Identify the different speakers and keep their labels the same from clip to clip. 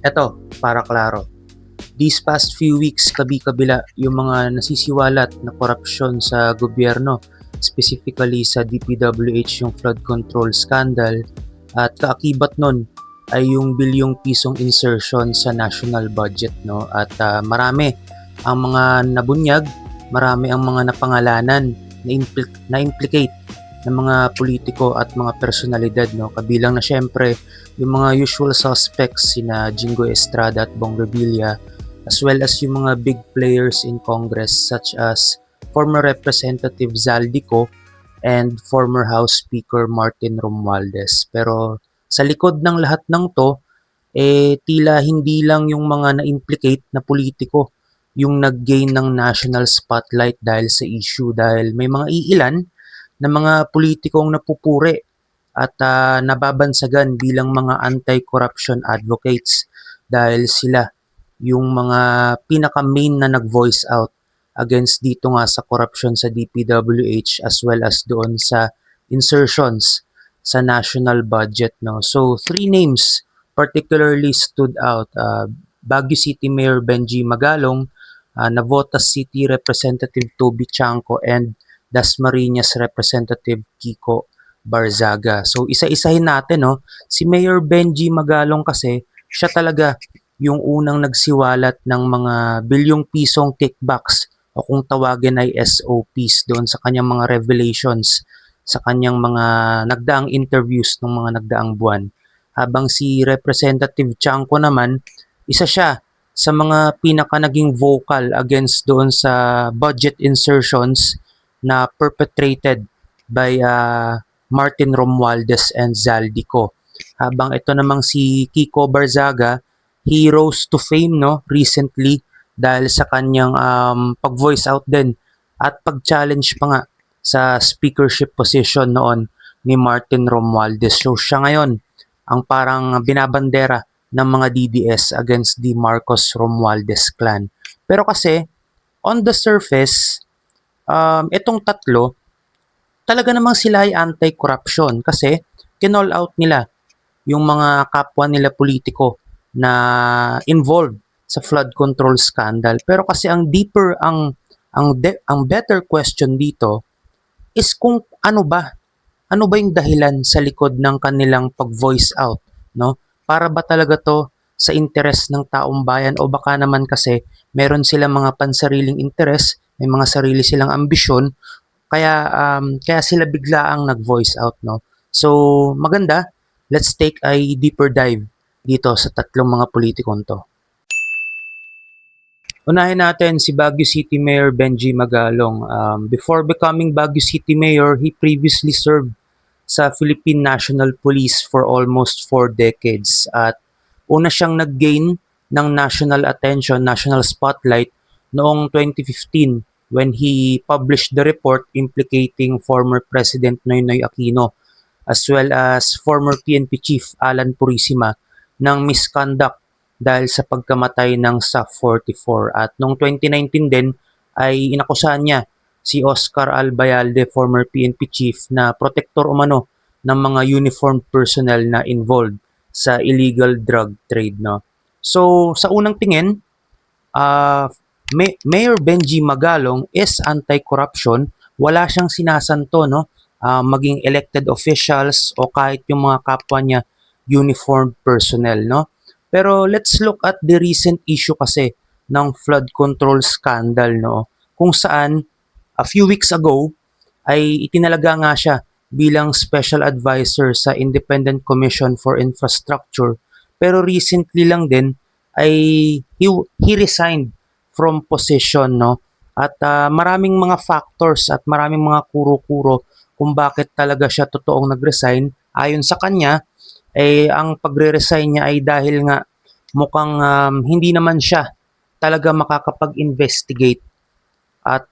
Speaker 1: Eto, para klaro. These past few weeks, kabi-kabila yung mga nasisiwalat na korupsyon sa gobyerno, specifically sa DPWH yung flood control scandal, at kaakibat nun ay yung bilyong pisong insertion sa national budget, no? At marami ang mga nabunyag, marami ang mga napangalanan na implicate ng mga politiko at mga personalidad, no? Kabilang na syempre yung mga usual suspects sina Jingo Estrada at Bong Revilla, as well as yung mga big players in Congress such as former Representative Zaldico and former House Speaker Martin Romualdez. Pero sa likod ng lahat ng to, tila hindi lang yung mga na-implicate na politiko yung nag-gain ng national spotlight dahil sa issue, dahil may mga iilan na mga politikong napupuri at nababansagan bilang mga anti-corruption advocates dahil sila yung mga pinaka-main na nag-voice out against dito nga sa corruption sa DPWH as well as doon sa insertions sa national budget, no. So three names particularly stood out. Baguio City Mayor Benji Magalong, Navotas City Representative Toby Chanco, and Dasmariñas Representative Kiko Barzaga. So isa-isahin natin, no. Si Mayor Benji Magalong kasi siya talaga yung unang nagsiwalat ng mga bilyong pisong kickbacks o kung tawagin ay SOPs doon sa kanyang mga revelations sa kanyang mga nagdaang interviews ng mga nagdaang buwan. Habang si Representative Chanco naman, isa siya sa mga pinaka naging vocal against doon sa budget insertions na perpetrated by Martin Romualdez and Zaldico. Habang ito namang si Kiko Barzaga, he rose to fame, no, recently dahil sa kanyang pag-voice out din at pag-challenge pa nga sa speakership position noon ni Martin Romualdez. So siya ngayon ang parang binabandera ng mga DDS against the Marcos Romualdez clan. Pero kasi on the surface, itong tatlo talaga namang sila ay anti-corruption kasi kinall out nila yung mga kapwa nila politiko na involved sa flood control scandal. Pero kasi ang deeper ang better question dito is kung ano ba yung dahilan sa likod ng kanilang pag-voice out, no? Para ba talaga to sa interes ng taong bayan o baka naman kasi meron silang mga pansariling interes, may mga sarili silang ambisyon, kaya sila biglaang nag-voice out, no? So, maganda. Let's take a deeper dive dito sa tatlong mga politikong to. Unahin natin si Baguio City Mayor Benji Magalong. Before becoming Baguio City Mayor, he previously served sa Philippine National Police for almost 4 decades at una siyang nag-gain ng national attention, national spotlight noong 2015 when he published the report implicating former President Noynoy Aquino as well as former PNP Chief Alan Purisima ng misconduct dahil sa pagkamatay ng SAF-44. At noong 2019 din ay inakusahan niya si Oscar Albayalde, former PNP chief, na protector umano ng mga uniformed personnel na involved sa illegal drug trade, no. So sa unang tingin, Mayor Benji Magalong is anti-corruption. Wala siyang sinasanto, no, maging elected officials o kahit yung mga kapwa niya uniformed personnel, no. Pero let's look at the recent issue kasi ng flood control scandal, no, kung saan a few weeks ago ay itinalaga nga siya bilang special advisor sa Independent Commission for Infrastructure. Pero recently lang din ay he resigned from position, no. At maraming mga factors at maraming mga kuro-kuro kung bakit talaga siya totoong nag-resign. Ayon sa kanya, ang pagre-resign niya ay dahil nga mukhang hindi naman siya talaga makakapag-investigate at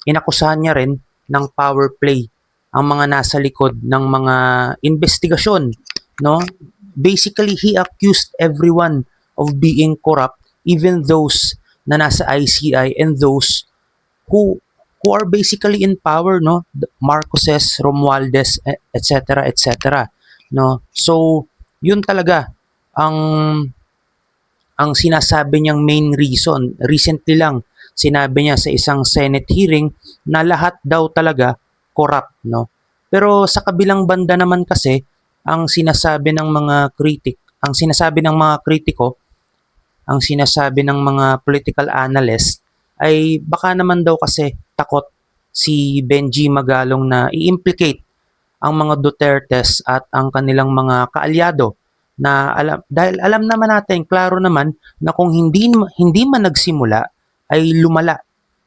Speaker 1: inakusahan niya rin ng power play ang mga nasa likod ng mga investigasyon, no? Basically, he accused everyone of being corrupt, even those na nasa ICI and those who are basically in power, no? Marcoses, Romualdez, etc., etc., no? So, yun talaga ang ang sinasabi niyang main reason, recently lang, sinabi niya sa isang Senate hearing na lahat daw talaga corrupt, no? Pero sa kabilang banda naman kasi, ang sinasabi ng mga critic, ang sinasabi ng mga kritiko, ang sinasabi ng mga political analyst ay baka naman daw kasi takot si Benji Magalong na i-implicate ang mga Dutertes at ang kanilang mga kaalyado na dahil alam naman natin, klaro naman na kung hindi man nagsimula ay lumala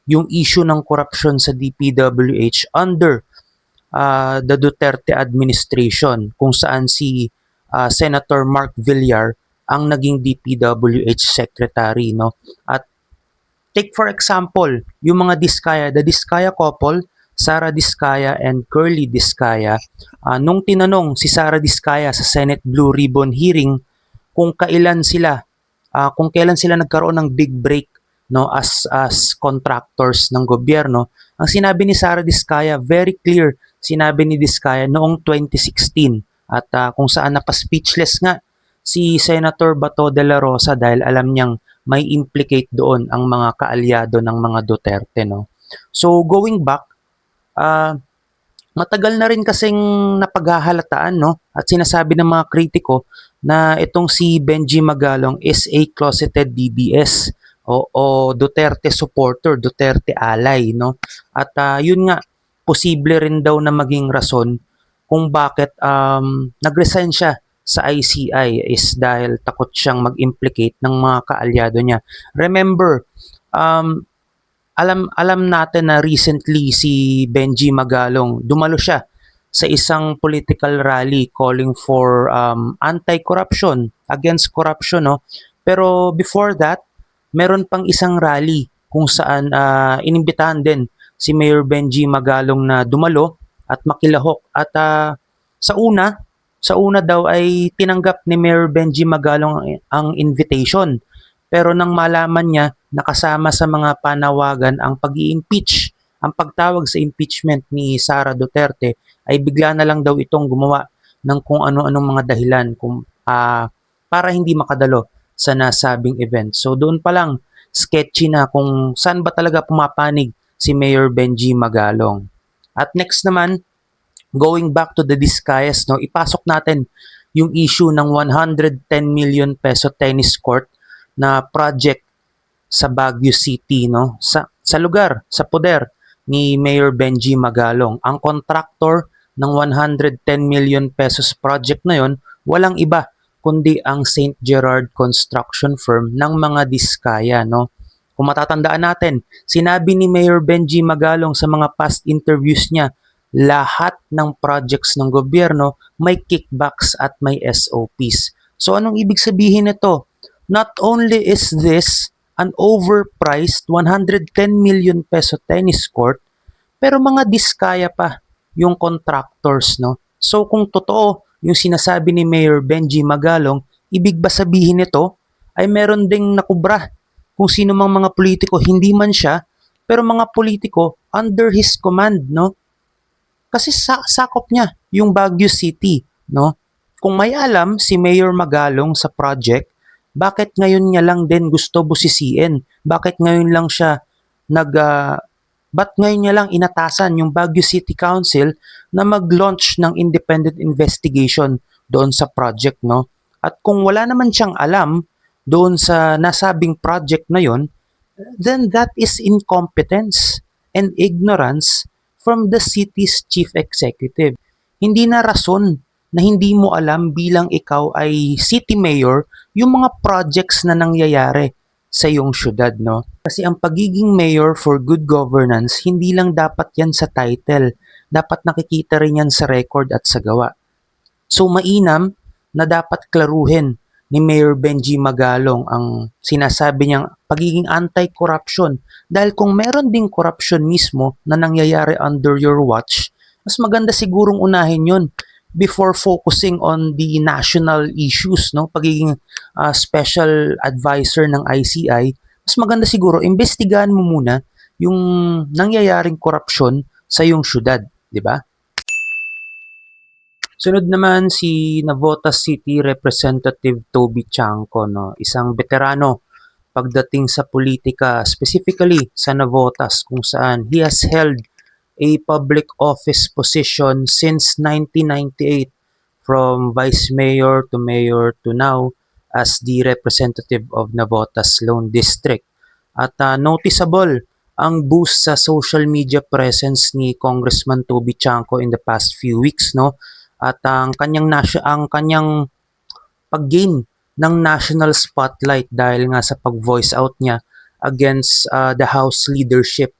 Speaker 1: yung issue ng corruption sa DPWH under the Duterte administration kung saan si Senator Mark Villar ang naging DPWH secretary, no? At take for example, yung mga Diskaya, the Diskaya couple, Sara Diskaya and Curly Diskaya, nung tinanong si Sara Diskaya sa Senate Blue Ribbon hearing kung kung kailan sila nagkaroon ng big break, no, as contractors ng gobyerno, ang sinabi ni Sara Diskaya, very clear, sinabi ni Diskaya noong 2016 at kung saan napa-speechless nga si Senator Bato de la Rosa dahil alam niyang may implicate doon ang mga kaalyado ng mga Duterte, no. So going back, ah matagal na rin kasing napaghahalataan, no, at sinasabi ng mga kritiko na itong si Benji Magalong is a closeted DDS o Duterte supporter, Duterte ally, no. At yun nga, posible rin daw na maging rason kung bakit nag-resign siya sa ICI is dahil takot siyang mag-implicate ng mga kaalyado niya. Remember, um, alam natin na recently si Benji Magalong, dumalo siya sa isang political rally calling for anti-corruption, against corruption, no? Pero before that, meron pang isang rally kung saan inimbitahan din si Mayor Benji Magalong na dumalo at makilahok. At sa una daw ay tinanggap ni Mayor Benji Magalong ang invitation. Pero nang malaman niya nakasama sa mga panawagan ang pag-i-impeach, ang pagtawag sa impeachment ni Sara Duterte, ay bigla na lang daw itong gumawa ng kung ano-anong mga dahilan para hindi makadalo sa nasabing event. So doon pa lang sketchy na kung saan ba talaga pumapanig si Mayor Benji Magalong. At next naman, going back to the Discayas, no, ipasok natin yung issue ng 110 million peso tennis court na project sa Baguio City, no, sa lugar, sa poder ni Mayor Benji Magalong. Ang contractor ng 110 million pesos project na yon, walang iba kundi ang St. Gerard Construction Firm ng mga Diskaya, no. Kung matatandaan natin, sinabi ni Mayor Benji Magalong sa mga past interviews niya, lahat ng projects ng gobyerno may kickbacks at may SOPs. So anong ibig sabihin nito? Not only is this an overpriced 110 million peso tennis court, pero mga Diskaya pa yung contractors, no? So kung totoo yung sinasabi ni Mayor Benji Magalong, ibig ba sabihin nito ay meron ding nakubra kung sino mang mga politiko, hindi man siya, pero mga politiko under his command, no? Kasi sakop niya yung Baguio City, no? Kung may alam si Mayor Magalong sa project, bakit ngayon niya lang din gusto busisiin? Bakit ngayon lang siya nag ba't ngayon niya lang inatasan yung Baguio City Council na mag-launch ng independent investigation doon sa project, no? At kung wala naman siyang alam doon sa nasabing project na yon, then that is incompetence and ignorance from the city's chief executive. Hindi na rason na hindi mo alam bilang ikaw ay city mayor yung mga projects na nangyayari sa iyong syudad, no? Kasi ang pagiging mayor for good governance, hindi lang dapat yan sa title. Dapat nakikita rin yan sa record at sa gawa. So mainam na dapat klaruhin ni Mayor Benji Magalong ang sinasabi niyang pagiging anti-corruption. Dahil kung meron ding corruption mismo na nangyayari under your watch, mas maganda sigurong unahin yun before focusing on the national issues, no? Pagiging special advisor ng ICI, mas maganda siguro imbestigahan mo muna yung nangyayaring corruption sa iyong syudad, di ba? Sunod naman si Navotas City Representative Toby Chanco, no? Isang veterano pagdating sa politika, specifically sa Navotas kung saan he has held a public office position since 1998 from vice mayor to now as the representative of Navotas Lone District. At noticeable ang boost sa social media presence ni Congressman Toby Chanco in the past few weeks, no? At ang kanyang pag-gain ng national spotlight dahil nga sa pag-voice out niya against the House leadership,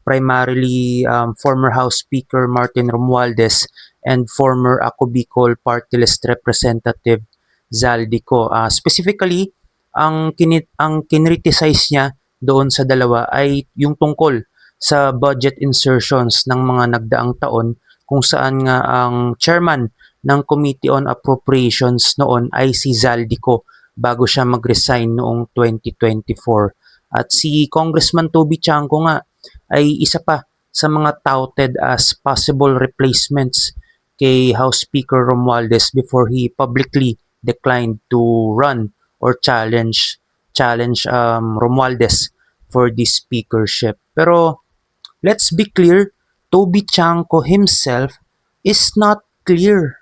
Speaker 1: primarily former House Speaker Martin Romualdez and former Ako Bicol Party List Representative Zaldico. Specifically, ang kinriticize niya doon sa dalawa ay yung tungkol sa budget insertions ng mga nagdaang taon kung saan nga ang chairman ng Committee on Appropriations noon ay si Zaldico bago siya mag-resign noong 2024. At si Congressman Toby Chanco nga ay isa pa sa mga touted as possible replacements kay House Speaker Romualdez before he publicly declined to run or challenge Romualdez for the speakership. Pero let's be clear, Toby Chanco himself is not clear,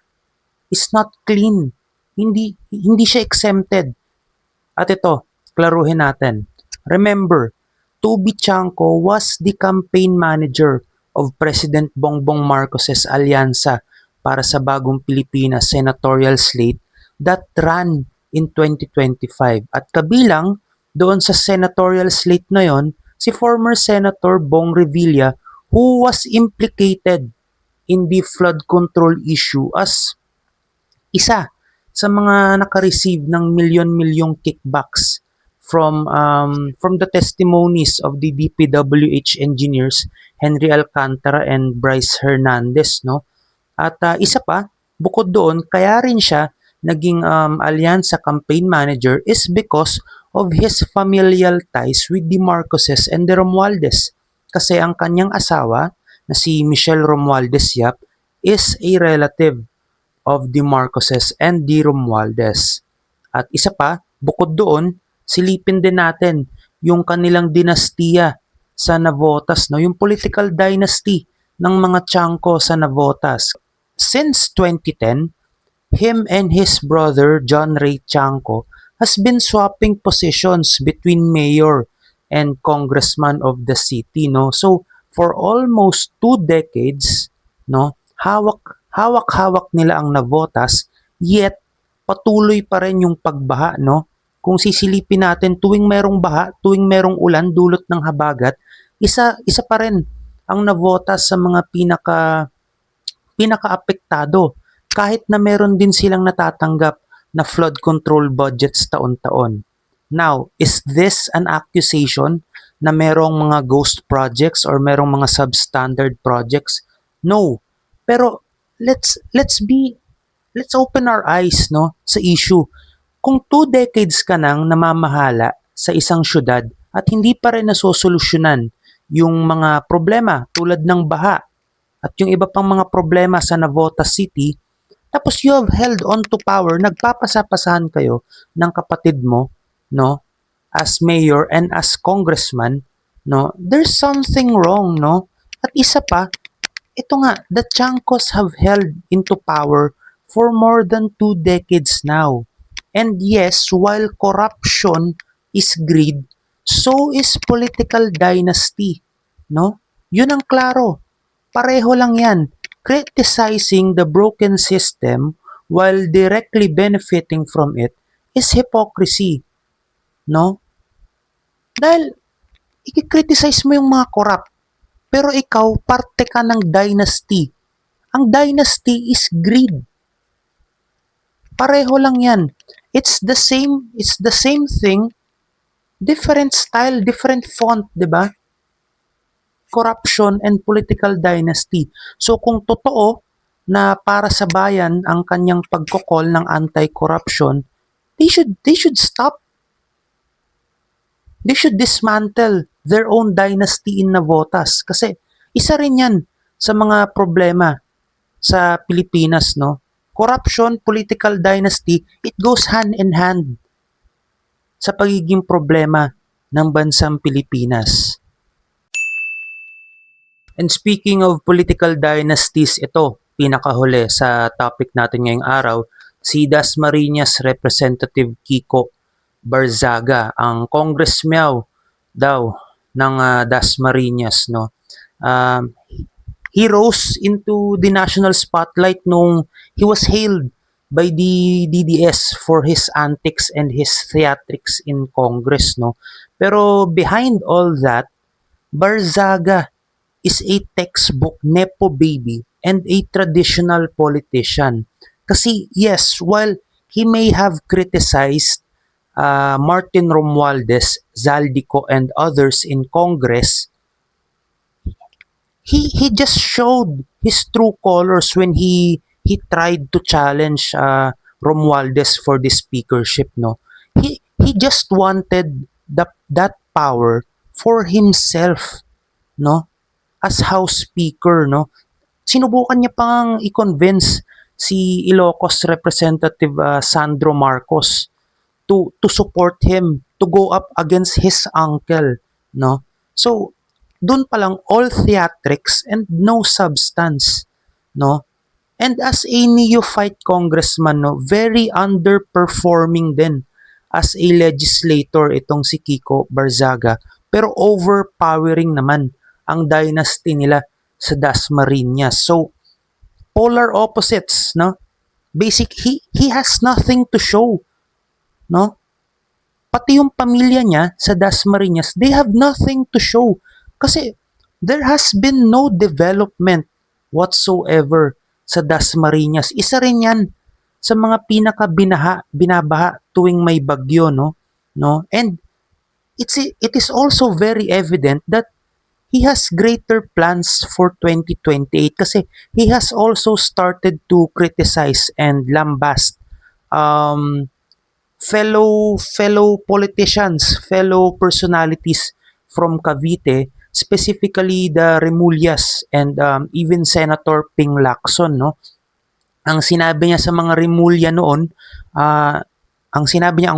Speaker 1: is not clean. Hindi siya exempted. At ito, klaruhin natin. Remember, Toby Chanco was the campaign manager of President Bongbong Marcos's alyansa para sa bagong Pilipinas senatorial slate that ran in 2025. At kabilang doon sa senatorial slate na yon, si former Senator Bong Revilla who was implicated in the flood control issue as isa sa mga naka-receive ng milyon-milyong kickbacks from the testimonies of the DPWH engineers Henry Alcantara and Bryce Hernandez, no? At isa pa, bukod doon, kaya rin siya naging alyansa campaign manager is because of his familial ties with the Marcoses and the Romualdez. Kasi ang kanyang asawa na si Michelle Romualdez Yap is a relative of the Marcoses and the Romualdez. At isa pa, bukod doon, silipin din natin yung kanilang dinastiya sa Navotas, no? Yung political dynasty ng mga Chanco sa Navotas. Since 2010, him and his brother John Ray Chanco has been swapping positions between mayor and congressman of the city, no? So, for almost 2 decades, no, hawak-hawak nila ang Navotas, yet patuloy pa rin yung pagbaha, no? Kung sisilipin natin tuwing merong baha, tuwing merong ulan dulot ng habagat, isa pa rin ang Navotas sa mga pinaka-apektado kahit na meron din silang natatanggap na flood control budgets taon-taon. Now, is this an accusation na merong mga ghost projects or merong mga substandard projects? No. Pero let's open our eyes, no, sa issue. Kung 2 decades ka nang namamahala sa isang syudad at hindi pa rin nasosolusyonan yung mga problema tulad ng baha at yung iba pang mga problema sa Navotas City, tapos you have held on to power, nagpapasapasahan kayo ng kapatid mo, no, as mayor and as congressman, no, there's something wrong, no? At isa pa, ito nga, the Chancos have held into power for more than 2 decades now. And yes, while corruption is greed, so is political dynasty, no? Yun ang klaro. Pareho lang yan. Criticizing the broken system while directly benefiting from it is hypocrisy, no? Dahil i-criticize mo yung mga corrupt, pero ikaw parte ka ng dynasty. Ang dynasty is greed. Pareho lang yan. It's the same thing, different style, different font, 'di ba? Corruption and political dynasty. So kung totoo na para sa bayan ang kanyang pagkokol ng anti-corruption, they should stop. They should dismantle their own dynasty in Navotas kasi isa rin 'yan sa mga problema sa Pilipinas, no? corruption, political dynasty, it goes hand in hand sa pagiging problema ng bansang Pilipinas. And speaking of political dynasties, ito, pinakahuli sa topic natin ngayong araw, si Dasmariñas Representative Kiko Barzaga, ang Congress Meow daw ng Dasmariñas, no. He rose into the national spotlight nung he was hailed by the DDS for his antics and his theatrics in Congress, no. Pero behind all that, Barzaga is a textbook nepo baby and a traditional politician. Kasi yes, while he may have criticized Martin Romualdez, Zaldico, and others in Congress, he just showed his true colors when he tried to challenge Romualdez for the speakership. No, he just wanted that power for himself. No, as House Speaker, no? Sinubukan niya pang i-convince si Ilocos Representative Sandro Marcos to support him, to go up against his uncle, no? So, doon pa lang all theatrics and no substance, no? And as a neophyte congressman, no, very underperforming din as a legislator itong si Kiko Barzaga, pero overpowering naman ang dynasty nila sa Dasmariñas. So, polar opposites, no? He has nothing to show, no? Pati yung pamilya niya sa Dasmariñas, they have nothing to show kasi there has been no development whatsoever sa Dasmariñas. Isa rin yan sa mga binabaha tuwing may bagyo, no? And it is also very evident that he has greater plans for 2028 kasi he has also started to criticize and lambast fellow politicians, fellow personalities from Cavite, specifically the Remulyas and even Senator Ping Lacson, no? Ang sinabi niya sa mga Remulya noon, ang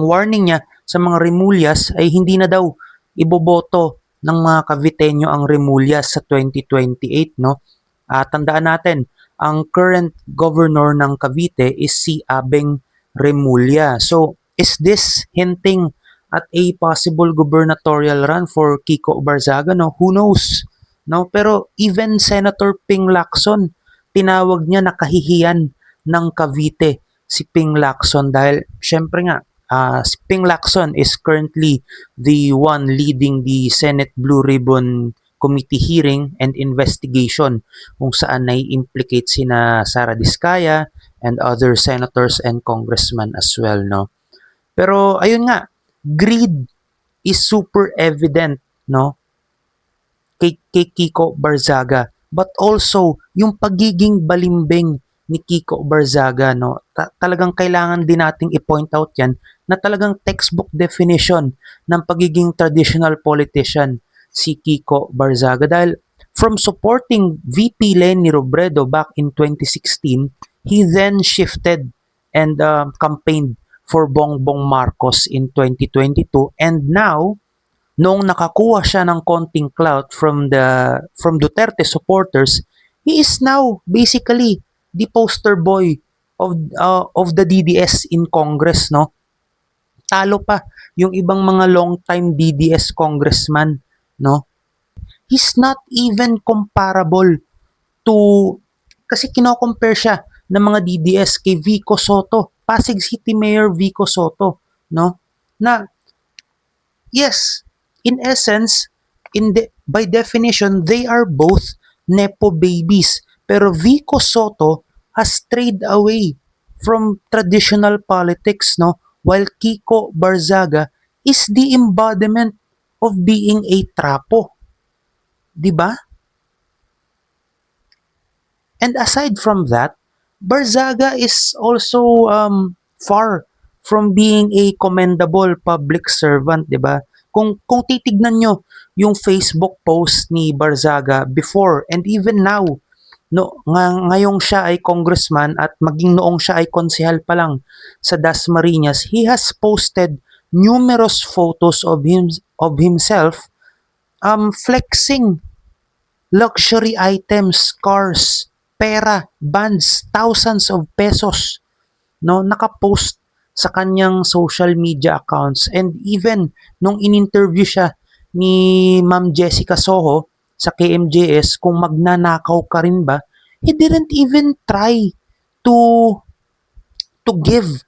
Speaker 1: warning niya sa mga Remulyas ay hindi na daw iboboto ng mga Caviteño ang Remulyas sa 2028, no? Tandaan natin, ang current governor ng Cavite is si Abeng Remulla. So, is this hinting at a possible gubernatorial run for Kiko Barzaga? No, who knows? No, pero even Senator Ping Lacson, tinawag niya na kahihiyan ng Cavite si Ping Lacson dahil syempre nga si Ping Lacson is currently the one leading the Senate Blue Ribbon Committee hearing and investigation kung saan nai-implicate sina Sara Diskaya and other senators and congressmen as well, no? Pero ayun nga, greed is super evident, no? Kay Kiko Barzaga, but also yung pagiging balimbing ni Kiko Barzaga, no? Talagang kailangan din nating i-point out yan na talagang textbook definition ng pagiging traditional politician si Kiko Barzaga dahil from supporting VP Leni Robredo back in 2016, he then shifted and campaigned for Bongbong Marcos in 2022, and now noong nakakuha siya ng konting clout from Duterte supporters, he is now basically the poster boy of the DDS in Congress, no? Talo pa yung ibang mga long time DDS congressman, no? He's not even comparable to, kasi kino-compare siya ng mga DDS kay Vico Soto, Pasig City Mayor Vico Soto, no? Na yes, in essence, by definition, they are both nepo babies. Pero Vico Soto has strayed away from traditional politics, no? While Kiko Barzaga is the embodiment of being a trapo. 'Di ba? And aside from that, Barzaga is also far from being a commendable public servant, 'di ba? Kung titignan nyo yung Facebook post ni Barzaga before and even now, ngayong siya ay congressman at maging noong siya ay konsehal pa lang sa Dasmariñas, he has posted numerous photos of himself flexing luxury items, cars, pera, bands, thousands of pesos, no, nakapost sa kanyang social media accounts. And even nung in-interview siya ni Ma'am Jessica Soho sa KMJS kung magnanakaw ka rin ba, he didn't even try to give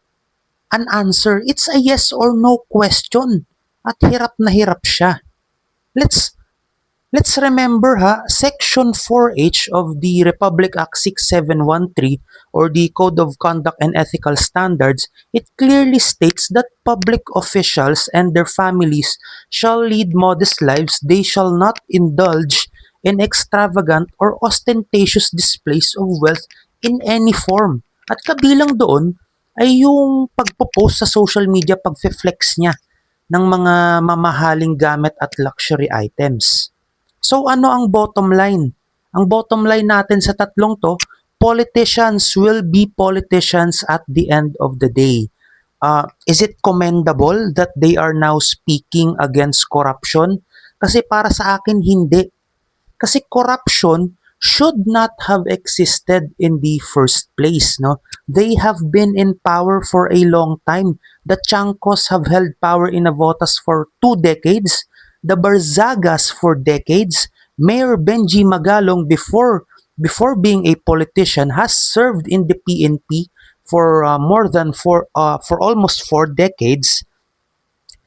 Speaker 1: an answer. It's a yes or no question. At hirap na hirap siya. Let's Let's remember Section 4H of the Republic Act 6713 or the Code of Conduct and Ethical Standards, it clearly states that public officials and their families shall lead modest lives. They shall not indulge in extravagant or ostentatious displays of wealth in any form. At kabilang doon ay yung pagpo-post sa social media, pag-flex niya ng mga mamahaling gamit at luxury items. So ano ang bottom line? Ang bottom line natin sa tatlong to, politicians will be politicians at the end of the day. Is it commendable that they are now speaking against corruption? Kasi para sa akin, hindi. Kasi corruption should not have existed in the first place. No? They have been in power for a long time. The Chancos have held power in Navotas for 2 decades. The Barzagas for decades. Mayor Benji Magalong before being a politician has served in the PNP for for almost 4 decades.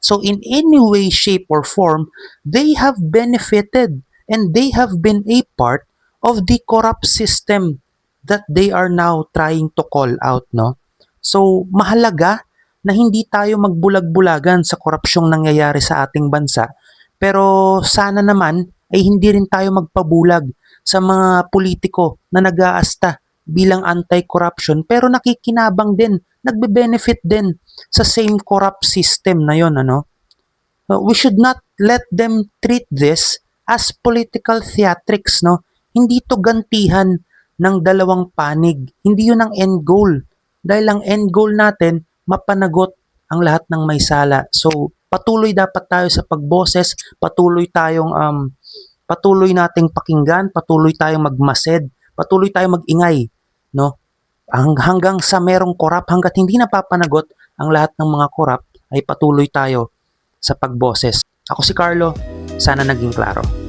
Speaker 1: So in any way, shape, or form, they have benefited and they have been a part of the corrupt system that they are now trying to call out, no? So mahalaga na hindi tayo magbulag-bulagan sa korupsyong nangyayari sa ating bansa, pero sana naman ay hindi rin tayo magpabulag sa mga politiko na nag-aasta bilang anti-corruption pero nakikinabang din, nagbe-benefit din sa same corrupt system na yon, ano? We should not let them treat this as political theatrics, no? Hindi to gantihan ng dalawang panig. Hindi yun ang end goal. Dahil ang end goal natin, mapanagot ang lahat ng may sala. So, patuloy dapat tayo sa pagboses, patuloy nating pakinggan, patuloy tayong magmased, patuloy tayong magingay, no? Hanggang sa merong korap, hanggat hindi napapanagot ang lahat ng mga korap, ay patuloy tayo sa pagboses. Ako si Carlo, sana naging klaro.